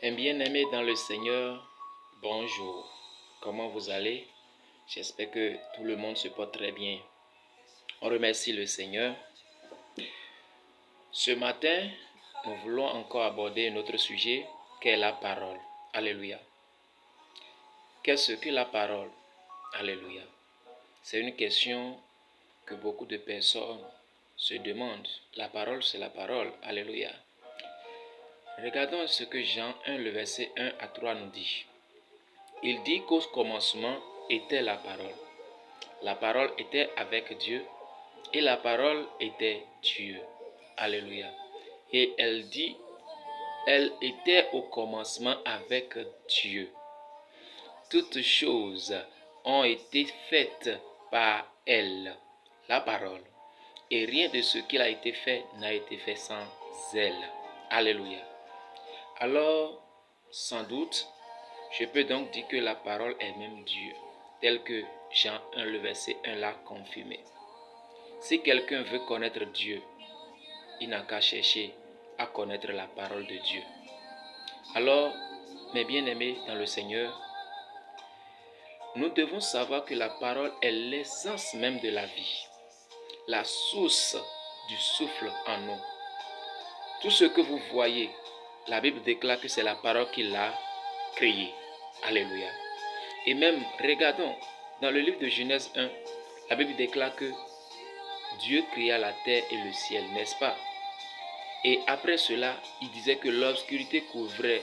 Un bien-aimé dans le Seigneur, bonjour. Comment vous allez? J'espère que tout le monde se porte très bien. On remercie le Seigneur. Ce matin, nous voulons encore aborder un autre sujet qu'est la parole. Alléluia. Qu'est-ce que la parole? Alléluia. C'est une question que beaucoup de personnes se demandent. La parole, c'est la parole. Alléluia. Regardons ce que Jean 1, le verset 1 à 3 nous dit. Il dit qu'au commencement était la parole. La parole était avec Dieu et la parole était Dieu. Alléluia. Et elle dit, elle était au commencement avec Dieu. Toutes choses ont été faites par elle, la parole. Et rien de ce qui a été fait n'a été fait sans elle. Alléluia. Alors, sans doute, je peux donc dire que la parole est même Dieu, tel que Jean 1, le verset 1 l'a confirmé. Si quelqu'un veut connaître Dieu, il n'a qu'à chercher à connaître la parole de Dieu. Alors, mes bien-aimés dans le Seigneur, nous devons savoir que la parole est l'essence même de la vie, la source du souffle en nous. Tout ce que vous voyez, la Bible déclare que c'est la parole qui l'a créé. Alléluia. Et même, regardons, dans le livre de Genèse 1, la Bible déclare que Dieu créa la terre et le ciel, n'est-ce pas? Et après cela, il disait que l'obscurité couvrait,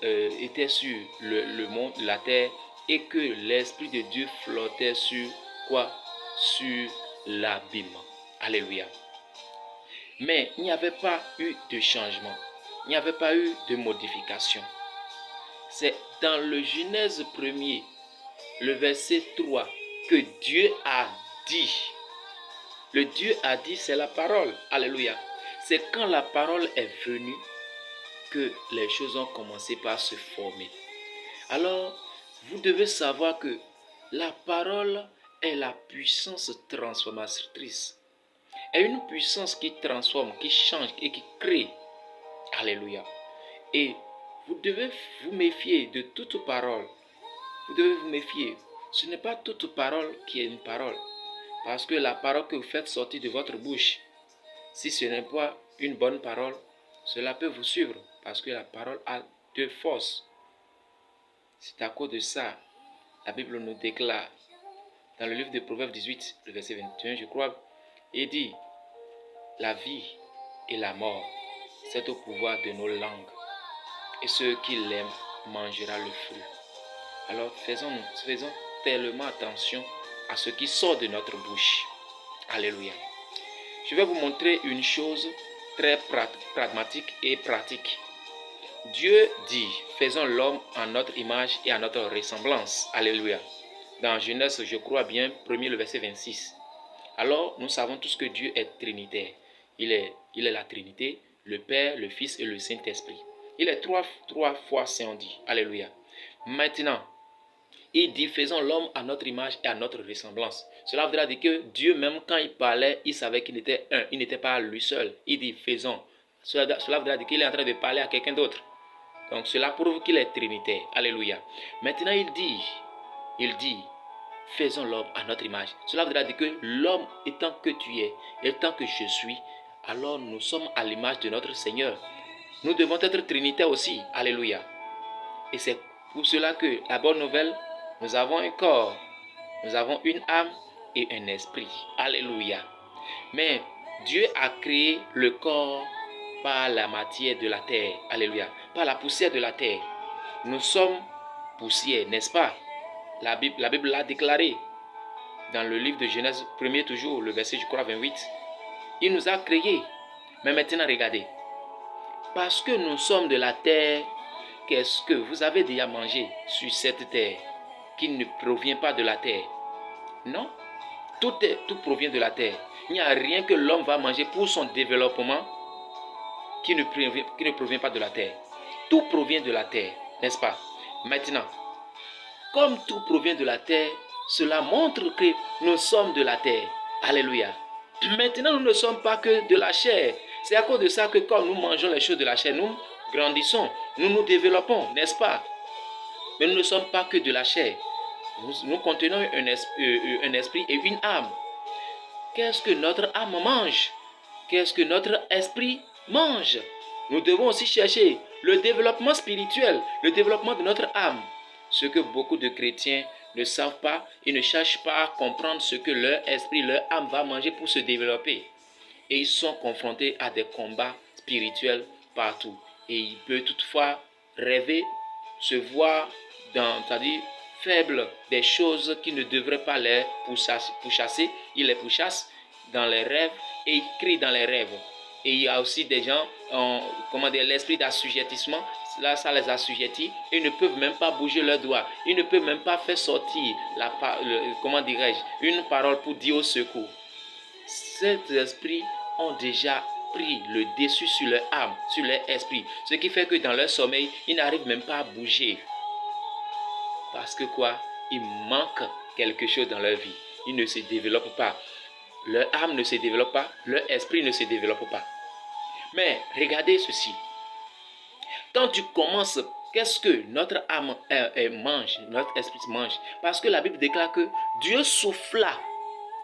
était sur le monde, la terre, et que l'Esprit de Dieu flottait sur quoi? Sur l'abîme. Alléluia. Mais il n'y avait pas eu de changement, il n'y avait pas eu de modification. C'est dans le Genèse 1er, le verset 3, que Dieu a dit. Le Dieu a dit, c'est la parole. Alléluia. C'est quand la parole est venue que les choses ont commencé par se former. Alors, vous devez savoir que la parole est la puissance transformatrice. Est une puissance qui transforme, qui change et qui crée. Alléluia. Et vous devez vous méfier de toute parole. Vous devez vous méfier. Ce n'est pas toute parole qui est une parole. Parce que la parole que vous faites sortir de votre bouche, si ce n'est pas une bonne parole, cela peut vous suivre. Parce que la parole a de force. C'est à cause de ça, la Bible nous déclare, dans le livre de Proverbes 18, le verset 21, je crois, il dit, la vie et la mort, c'est au pouvoir de nos langues. Et ceux qui l'aiment mangera le fruit. Alors faisons tellement attention à ce qui sort de notre bouche. Alléluia. Je vais vous montrer une chose très pragmatique et pratique. Dieu dit, faisons l'homme en notre image et à notre ressemblance. Alléluia. Dans Genèse, je crois bien, 1er le verset 26. Alors, nous savons tous que Dieu est trinitaire. Il est la Trinité, le Père, le Fils et le Saint-Esprit. Il est trois fois saint, on dit. Alléluia. Maintenant, il dit, faisons l'homme à notre image et à notre ressemblance. Cela voudra dire que Dieu, même quand il parlait, il savait qu'il était un. Il n'était pas lui seul. Il dit, faisons. Cela voudra dire qu'il est en train de parler à quelqu'un d'autre. Donc cela prouve qu'il est trinitaire. Alléluia. Maintenant, il dit, faisons l'homme à notre image. Cela voudra dire que l'homme étant que tu es, étant que je suis, alors nous sommes à l'image de notre Seigneur. Nous devons être trinitaires aussi. Alléluia. Et c'est pour cela que la bonne nouvelle, nous avons un corps, nous avons une âme et un esprit. Alléluia. Mais Dieu a créé le corps par la matière de la terre. Alléluia. Par la poussière de la terre. Nous sommes poussière, n'est-ce pas? La Bible l'a déclaré dans le livre de Genèse 1er toujours, le verset je crois 28. Il nous a créés. Mais maintenant regardez. Parce que nous sommes de la terre, qu'est-ce que vous avez déjà mangé sur cette terre qui ne provient pas de la terre? Non. Tout provient de la terre. Il n'y a rien que l'homme va manger pour son développement qui ne provient pas de la terre. Tout provient de la terre, n'est-ce pas? Maintenant, comme tout provient de la terre, cela montre que nous sommes de la terre. Alléluia. Maintenant, nous ne sommes pas que de la chair. C'est à cause de ça que quand nous mangeons les choses de la chair, nous grandissons, nous nous développons, n'est-ce pas? Mais nous ne sommes pas que de la chair. Nous contenons un esprit et une âme. Qu'est-ce que notre âme mange? Qu'est-ce que notre esprit mange? Nous devons aussi chercher le développement spirituel, le développement de notre âme. Ce que beaucoup de chrétiens ne savent pas, ils ne cherchent pas à comprendre ce que leur esprit, leur âme va manger pour se développer. Et ils sont confrontés à des combats spirituels partout. Et ils peuvent toutefois rêver, se voir c'est-à-dire faibles des choses qui ne devraient pas les pourchasser. Ils les pourchassent dans les rêves et ils crient dans les rêves. Et il y a aussi des gens, l'esprit d'assujettissement, là ça les assujettit, et ils ne peuvent même pas bouger leurs doigts, ils ne peuvent même pas faire sortir une parole pour dire au secours. Ces esprits ont déjà pris le dessus sur leur âme, sur leur esprit, ce qui fait que dans leur sommeil, ils n'arrivent même pas à bouger. Parce que quoi? Il manque quelque chose dans leur vie. Ils ne se développent pas. Leur âme ne se développe pas, leur esprit ne se développe pas. Mais regardez ceci. Quand tu commences, qu'est-ce que notre âme mange, notre esprit mange? Parce que la Bible déclare que Dieu souffla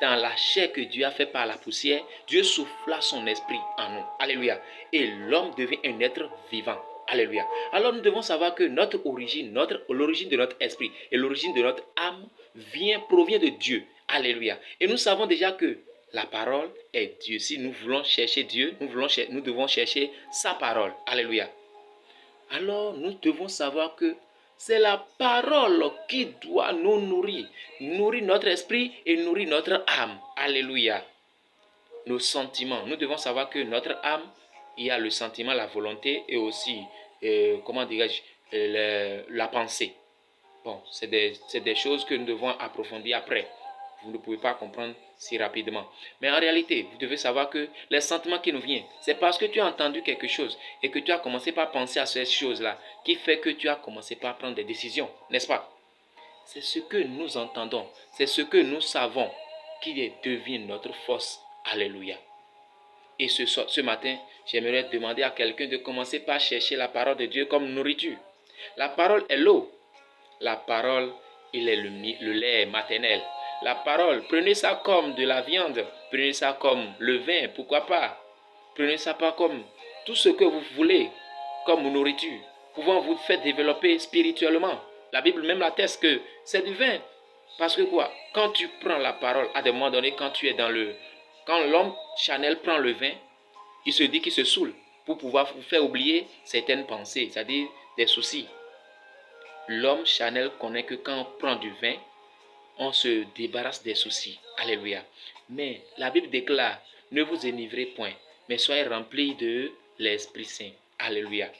dans la chair que Dieu a fait par la poussière, Dieu souffla son esprit en nous. Alléluia. Et l'homme devient un être vivant. Alléluia. Alors nous devons savoir que notre origine, l'origine de notre esprit et l'origine de notre âme provient de Dieu. Alléluia. Et nous savons déjà que la parole est Dieu. Si nous voulons chercher Dieu, nous devons chercher sa parole. Alléluia. Alors nous devons savoir que c'est la parole qui doit nous nourrir notre esprit et nourrir notre âme. Alléluia. Nos sentiments. Nous devons savoir que notre âme, il y a le sentiment, la volonté et aussi, la pensée. Bon, c'est des choses que nous devons approfondir après. Vous ne pouvez pas comprendre si rapidement. Mais en réalité, vous devez savoir que les sentiments qui nous viennent, c'est parce que tu as entendu quelque chose et que tu as commencé par penser à ces choses-là qui fait que tu as commencé par prendre des décisions, n'est-ce pas? C'est ce que nous entendons, c'est ce que nous savons qui devient notre force. Alléluia. Et ce matin, j'aimerais demander à quelqu'un de commencer par chercher la parole de Dieu comme nourriture. La parole est l'eau. La parole, il est le lait maternel. La parole, prenez ça comme de la viande, prenez ça comme le vin, pourquoi pas. Prenez ça pas comme tout ce que vous voulez, comme nourriture, pouvant vous faire développer spirituellement. La Bible même atteste que c'est du vin. Parce que quoi? Quand tu prends la parole, à des moments donnés, quand l'homme charnel prend le vin, il se dit qu'il se saoule pour pouvoir vous faire oublier certaines pensées, c'est-à-dire des soucis. L'homme charnel connaît que quand on prend du vin, on se débarrasse des soucis. Alléluia. Mais la Bible déclare, ne vous enivrez point, mais soyez remplis de l'Esprit Saint. Alléluia.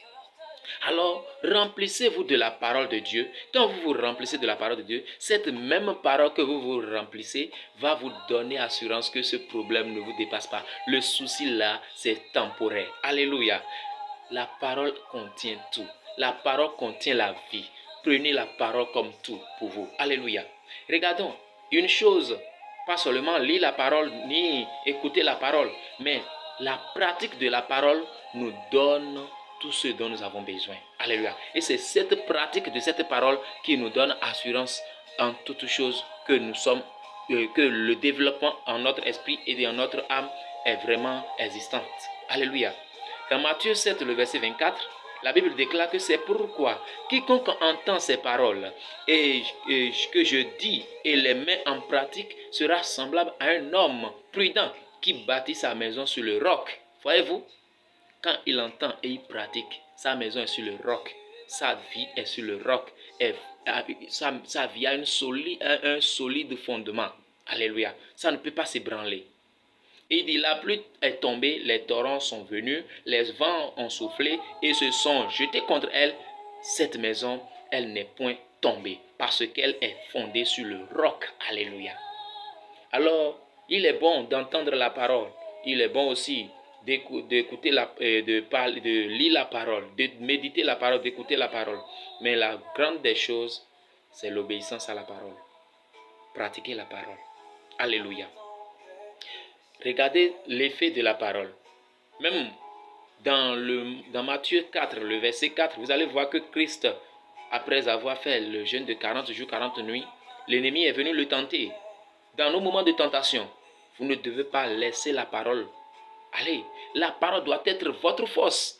Alors, remplissez-vous de la parole de Dieu. Quand vous vous remplissez de la parole de Dieu, cette même parole que vous vous remplissez va vous donner assurance que ce problème ne vous dépasse pas. Le souci là, c'est temporaire. Alléluia. La parole contient tout. La parole contient la vie. Prenez la parole comme tout pour vous. Alléluia. Regardons une chose, pas seulement lire la parole ni écouter la parole, mais la pratique de la parole nous donne tout ce dont nous avons besoin. Alléluia. Et c'est cette pratique de cette parole qui nous donne assurance en toutes choses que nous sommes, que le développement en notre esprit et en notre âme est vraiment existant. Alléluia. Dans Matthieu 7, le verset 24, la Bible déclare que c'est pourquoi quiconque entend ces paroles et que je dis et les met en pratique sera semblable à un homme prudent qui bâtit sa maison sur le roc. Voyez-vous, quand il entend et il pratique, sa maison est sur le roc, sa vie est sur le roc, et sa vie a un solide fondement. Alléluia. Ça ne peut pas s'ébranler. Il dit, la pluie est tombée, les torrents sont venus, les vents ont soufflé et se sont jetés contre elle. Cette maison, elle n'est point tombée parce qu'elle est fondée sur le roc. Alléluia. Alors, il est bon d'entendre la parole. Il est bon aussi d'écouter de lire la parole, de méditer la parole, d'écouter la parole. Mais la grande des choses, c'est l'obéissance à la parole. Pratiquer la parole. Alléluia. Regardez l'effet de la parole. Même Dans Matthieu 4, le verset 4, vous allez voir que Christ, après avoir fait le jeûne de 40 jours, 40 nuits, l'ennemi est venu le tenter. Dans nos moments de tentation, vous ne devez pas laisser la parole. Allez, la parole doit être votre force.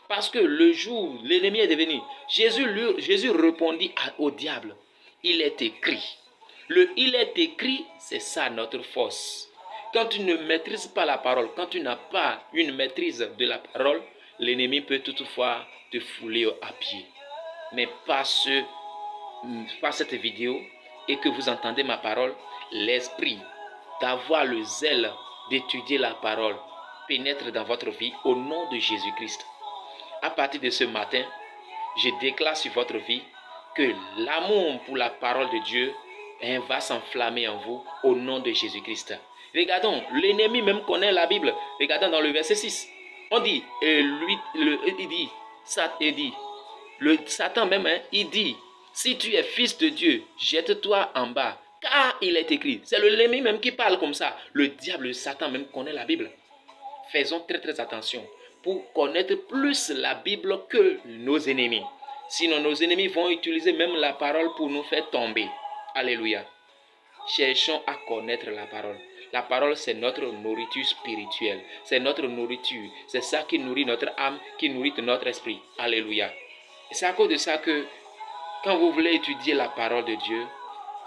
Parce que le jour où l'ennemi est devenu, Jésus répondit au diable, il est écrit. Le il est écrit, c'est ça notre force. Quand tu ne maîtrises pas la parole, quand tu n'as pas une maîtrise de la parole, l'ennemi peut toutefois te fouler à pied. Mais par cette vidéo et que vous entendez ma parole, l'esprit d'avoir le zèle d'étudier la parole pénètre dans votre vie au nom de Jésus-Christ. À partir de ce matin, je déclare sur votre vie que l'amour pour la parole de Dieu va s'enflammer en vous au nom de Jésus-Christ. Regardons, l'ennemi même connaît la Bible. Regardons dans le verset 6. On dit, Satan même, il dit, si tu es fils de Dieu, jette-toi en bas, car il est écrit. C'est l'ennemi même qui parle comme ça. Le diable, le Satan même connaît la Bible. Faisons très très attention pour connaître plus la Bible que nos ennemis. Sinon, nos ennemis vont utiliser même la parole pour nous faire tomber. Alléluia. Cherchons à connaître la parole. La parole, c'est notre nourriture spirituelle. C'est notre nourriture. C'est ça qui nourrit notre âme, qui nourrit notre esprit. Alléluia. Et c'est à cause de ça que quand vous voulez étudier la parole de Dieu,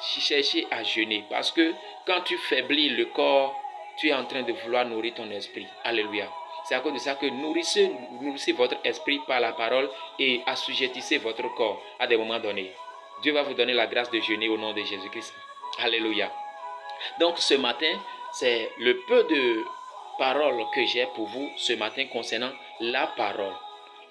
cherchez à jeûner. Parce que quand tu faiblis le corps, tu es en train de vouloir nourrir ton esprit. Alléluia. C'est à cause de ça que nourrissez votre esprit par la parole et assujettissez votre corps à des moments donnés. Dieu va vous donner la grâce de jeûner au nom de Jésus-Christ. Alléluia. Donc ce matin, c'est le peu de paroles que j'ai pour vous ce matin concernant la parole.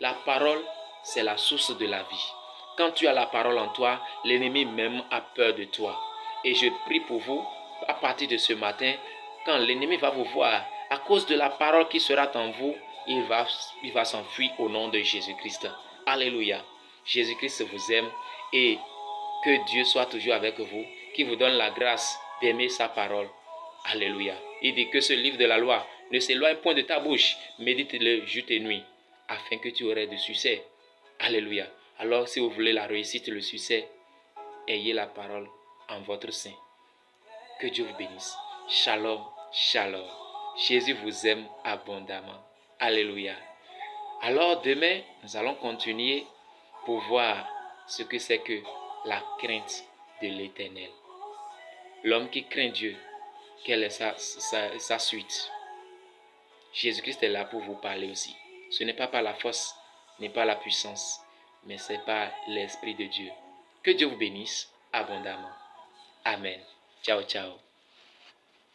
La parole, c'est la source de la vie. Quand tu as la parole en toi, l'ennemi même a peur de toi. Et je prie pour vous, à partir de ce matin, quand l'ennemi va vous voir, à cause de la parole qui sera en vous, il va s'enfuir au nom de Jésus-Christ. Alléluia. Jésus-Christ vous aime et que Dieu soit toujours avec vous, qui vous donne la grâce d'aimer sa parole. Alléluia. Il dit que ce livre de la loi ne s'éloigne point de ta bouche, médite-le jour et nuit, afin que tu aurais du succès. Alléluia. Alors si vous voulez la réussite, le succès, ayez la parole en votre sein. Que Dieu vous bénisse. Shalom, shalom. Jésus vous aime abondamment. Alléluia. Alors demain, nous allons continuer pour voir ce que c'est que la crainte de l'Éternel. L'homme qui craint Dieu, quelle est sa suite? Jésus-Christ est là pour vous parler aussi. Ce n'est pas par la force, ce n'est pas la puissance, mais c'est par l'Esprit de Dieu. Que Dieu vous bénisse abondamment. Amen. Ciao, ciao.